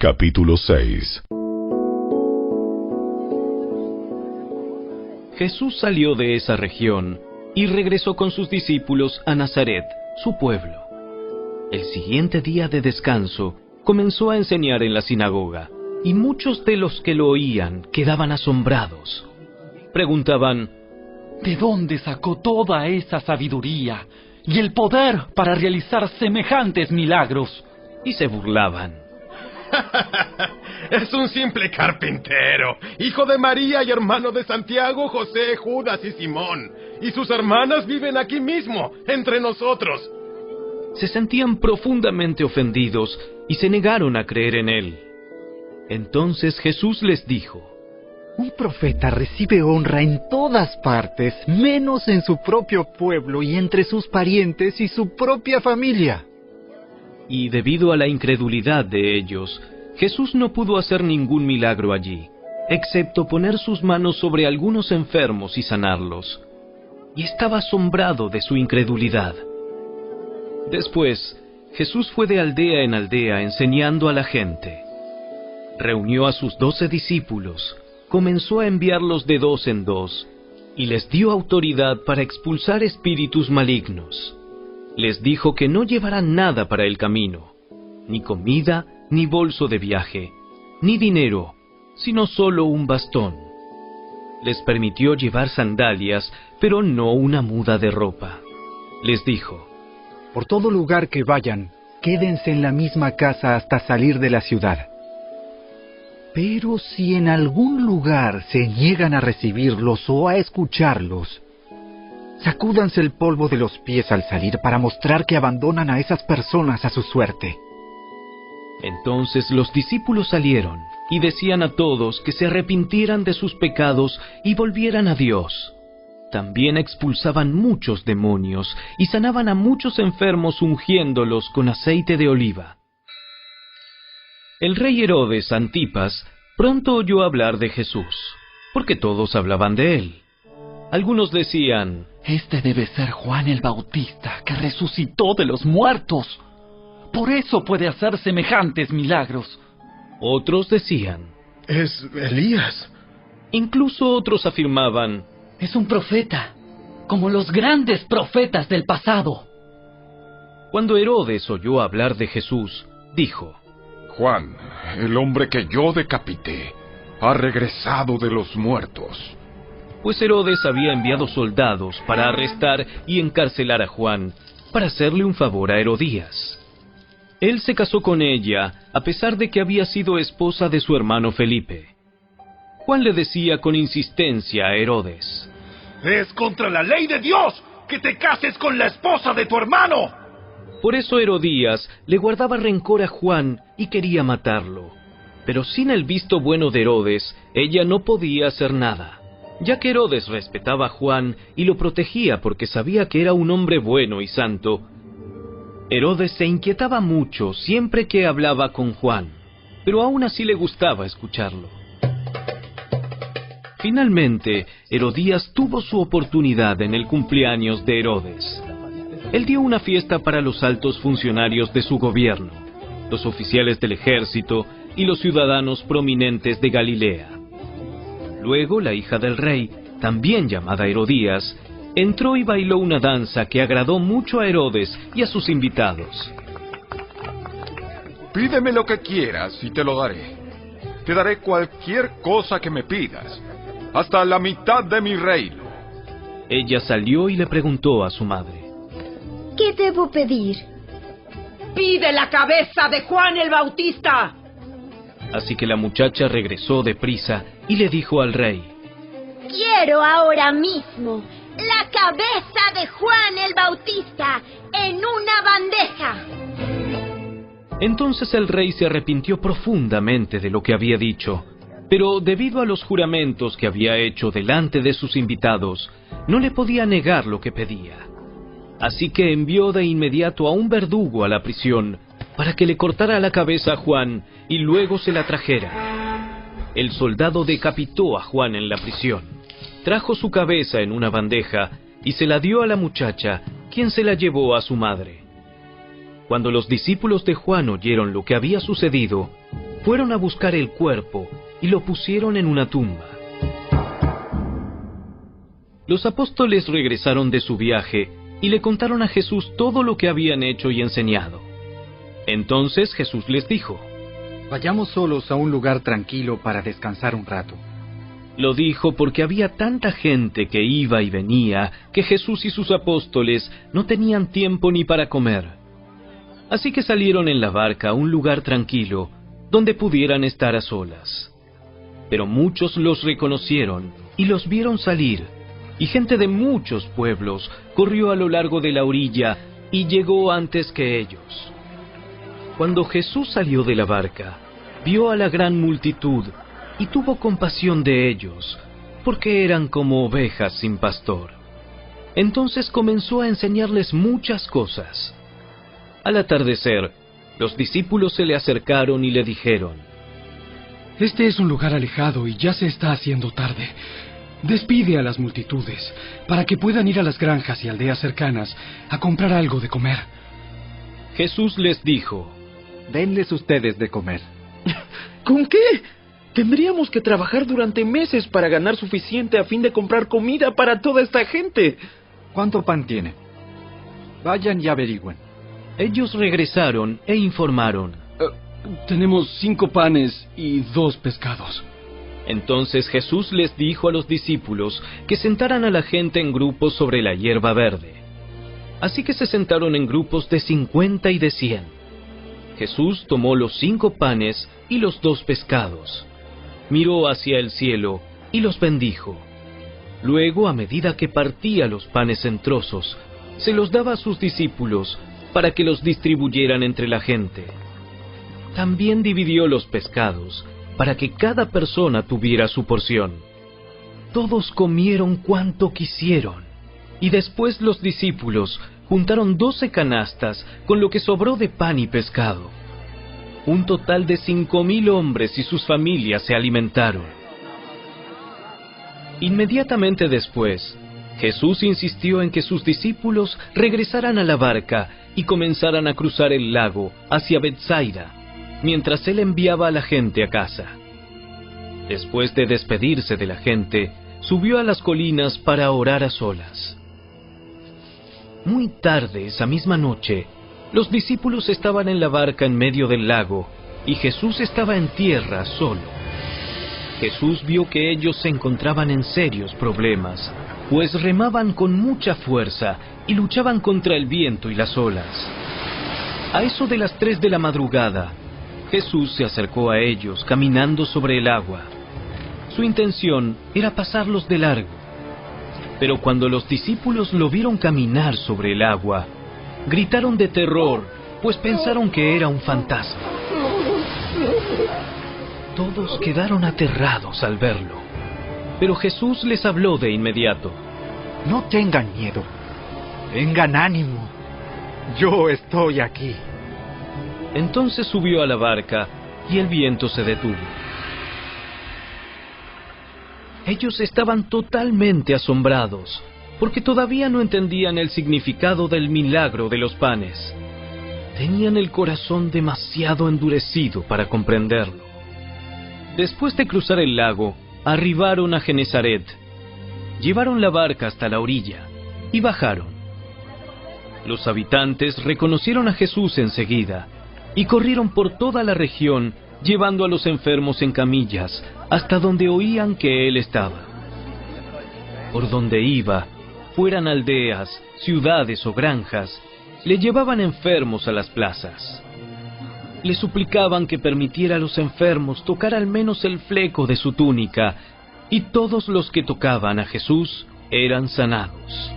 Capítulo 6. Jesús salió de esa región y regresó con sus discípulos a Nazaret, su pueblo. El siguiente día de descanso comenzó a enseñar en la sinagoga, y muchos de los que lo oían quedaban asombrados. Preguntaban: ¿de dónde sacó toda esa sabiduría y el poder para realizar semejantes milagros? Y se burlaban. Es un simple carpintero, hijo de María y hermano de Santiago, José, Judas y Simón. Y sus hermanas viven aquí mismo, entre nosotros. Se sentían profundamente ofendidos y se negaron a creer en él. Entonces Jesús les dijo: un profeta recibe honra en todas partes, menos en su propio pueblo y entre sus parientes y su propia familia. Y debido a la incredulidad de ellos, Jesús no pudo hacer ningún milagro allí, excepto poner sus manos sobre algunos enfermos y sanarlos. Y estaba asombrado de su incredulidad. Después, Jesús fue de aldea en aldea enseñando a la gente. Reunió a sus 12 discípulos, comenzó a enviarlos de 2 en 2, y les dio autoridad para expulsar espíritus malignos. Les dijo que no llevaran nada para el camino, ni comida, ni bolso de viaje, ni dinero, sino solo un bastón. Les permitió llevar sandalias, pero no una muda de ropa. Les dijo: por todo lugar que vayan, quédense en la misma casa hasta salir de la ciudad. Pero si en algún lugar se niegan a recibirlos o a escucharlos, sacúdanse el polvo de los pies al salir para mostrar que abandonan a esas personas a su suerte. Entonces los discípulos salieron y decían a todos que se arrepintieran de sus pecados y volvieran a Dios. También expulsaban muchos demonios y sanaban a muchos enfermos ungiéndolos con aceite de oliva. El rey Herodes Antipas pronto oyó hablar de Jesús, porque todos hablaban de él. Algunos decían: este debe ser Juan el Bautista, que resucitó de los muertos. Por eso puede hacer semejantes milagros. Otros decían: es Elías. Incluso otros afirmaban: es un profeta, como los grandes profetas del pasado. Cuando Herodes oyó hablar de Jesús, dijo: Juan, el hombre que yo decapité, ha regresado de los muertos. Pues Herodes había enviado soldados para arrestar y encarcelar a Juan, para hacerle un favor a Herodías. Él se casó con ella, a pesar de que había sido esposa de su hermano Felipe. Juan le decía con insistencia a Herodes: ¡es contra la ley de Dios que te cases con la esposa de tu hermano! Por eso Herodías le guardaba rencor a Juan y quería matarlo. Pero sin el visto bueno de Herodes, ella no podía hacer nada, ya que Herodes respetaba a Juan y lo protegía porque sabía que era un hombre bueno y santo. Herodes se inquietaba mucho siempre que hablaba con Juan, pero aún así le gustaba escucharlo. Finalmente, Herodías tuvo su oportunidad en el cumpleaños de Herodes. Él dio una fiesta para los altos funcionarios de su gobierno, los oficiales del ejército y los ciudadanos prominentes de Galilea. Luego, la hija del rey, también llamada Herodías, entró y bailó una danza que agradó mucho a Herodes y a sus invitados. Pídeme lo que quieras y te lo daré. Te daré cualquier cosa que me pidas, hasta la mitad de mi reino. Ella salió y le preguntó a su madre: ¿qué debo pedir? ¡Pide la cabeza de Juan el Bautista! Así que la muchacha regresó deprisa y le dijo al rey: quiero ahora mismo la cabeza de Juan el Bautista en una bandeja. Entonces el rey se arrepintió profundamente de lo que había dicho, pero debido a los juramentos que había hecho delante de sus invitados, no le podía negar lo que pedía. Así que envió de inmediato a un verdugo a la prisión para que le cortara la cabeza a Juan y luego se la trajera. El soldado decapitó a Juan en la prisión, trajo su cabeza en una bandeja y se la dio a la muchacha, quien se la llevó a su madre. Cuando los discípulos de Juan oyeron lo que había sucedido, fueron a buscar el cuerpo y lo pusieron en una tumba. Los apóstoles regresaron de su viaje y le contaron a Jesús todo lo que habían hecho y enseñado. Entonces Jesús les dijo: Vayamos solos a un lugar tranquilo para descansar un rato. Lo dijo porque había tanta gente que iba y venía que Jesús y sus apóstoles no tenían tiempo ni para comer. Así que salieron en la barca a un lugar tranquilo donde pudieran estar a solas. Pero muchos los reconocieron y los vieron salir, y gente de muchos pueblos corrió a lo largo de la orilla y llegó antes que ellos. Cuando Jesús salió de la barca, vio a la gran multitud y tuvo compasión de ellos, porque eran como ovejas sin pastor. Entonces comenzó a enseñarles muchas cosas. Al atardecer, los discípulos se le acercaron y le dijeron: Este es un lugar alejado y ya se está haciendo tarde. Despide a las multitudes, para que puedan ir a las granjas y aldeas cercanas a comprar algo de comer. Jesús les dijo: Denles ustedes de comer. ¿Con qué? Tendríamos que trabajar durante meses para ganar suficiente a fin de comprar comida para toda esta gente. ¿Cuánto pan tienen? Vayan y averigüen. Ellos regresaron e informaron: Tenemos 5 panes y 2 pescados. Entonces Jesús les dijo a los discípulos que sentaran a la gente en grupos sobre la hierba verde. Así que se sentaron en grupos de 50 y de 100. Jesús tomó los 5 panes y los 2 pescados. Miró hacia el cielo y los bendijo. Luego, a medida que partía los panes en trozos, se los daba a sus discípulos para que los distribuyeran entre la gente. También dividió los pescados para que cada persona tuviera su porción. Todos comieron cuanto quisieron, y después los discípulos juntaron 12 canastas con lo que sobró de pan y pescado. Un total de 5,000 hombres y sus familias se alimentaron. Inmediatamente después, Jesús insistió en que sus discípulos regresaran a la barca y comenzaran a cruzar el lago hacia Betsaida, mientras él enviaba a la gente a casa. Después de despedirse de la gente, subió a las colinas para orar a solas. Muy tarde esa misma noche, los discípulos estaban en la barca en medio del lago, y Jesús estaba en tierra solo. Jesús vio que ellos se encontraban en serios problemas, pues remaban con mucha fuerza y luchaban contra el viento y las olas. A eso de las 3 de la madrugada, Jesús se acercó a ellos caminando sobre el agua. Su intención era pasarlos de largo. Pero cuando los discípulos lo vieron caminar sobre el agua, gritaron de terror, pues pensaron que era un fantasma. Todos quedaron aterrados al verlo, pero Jesús les habló de inmediato. No tengan miedo. Tengan ánimo. Yo estoy aquí. Entonces subió a la barca y el viento se detuvo. Ellos estaban totalmente asombrados, porque todavía no entendían el significado del milagro de los panes. Tenían el corazón demasiado endurecido para comprenderlo. Después de cruzar el lago, arribaron a Genesaret. Llevaron la barca hasta la orilla y bajaron. Los habitantes reconocieron a Jesús enseguida y corrieron por toda la región, llevando a los enfermos en camillas hasta donde oían que él estaba. Por donde iba, fueran aldeas, ciudades o granjas, le llevaban enfermos a las plazas. Le suplicaban que permitiera a los enfermos tocar al menos el fleco de su túnica, y todos los que tocaban a Jesús eran sanados.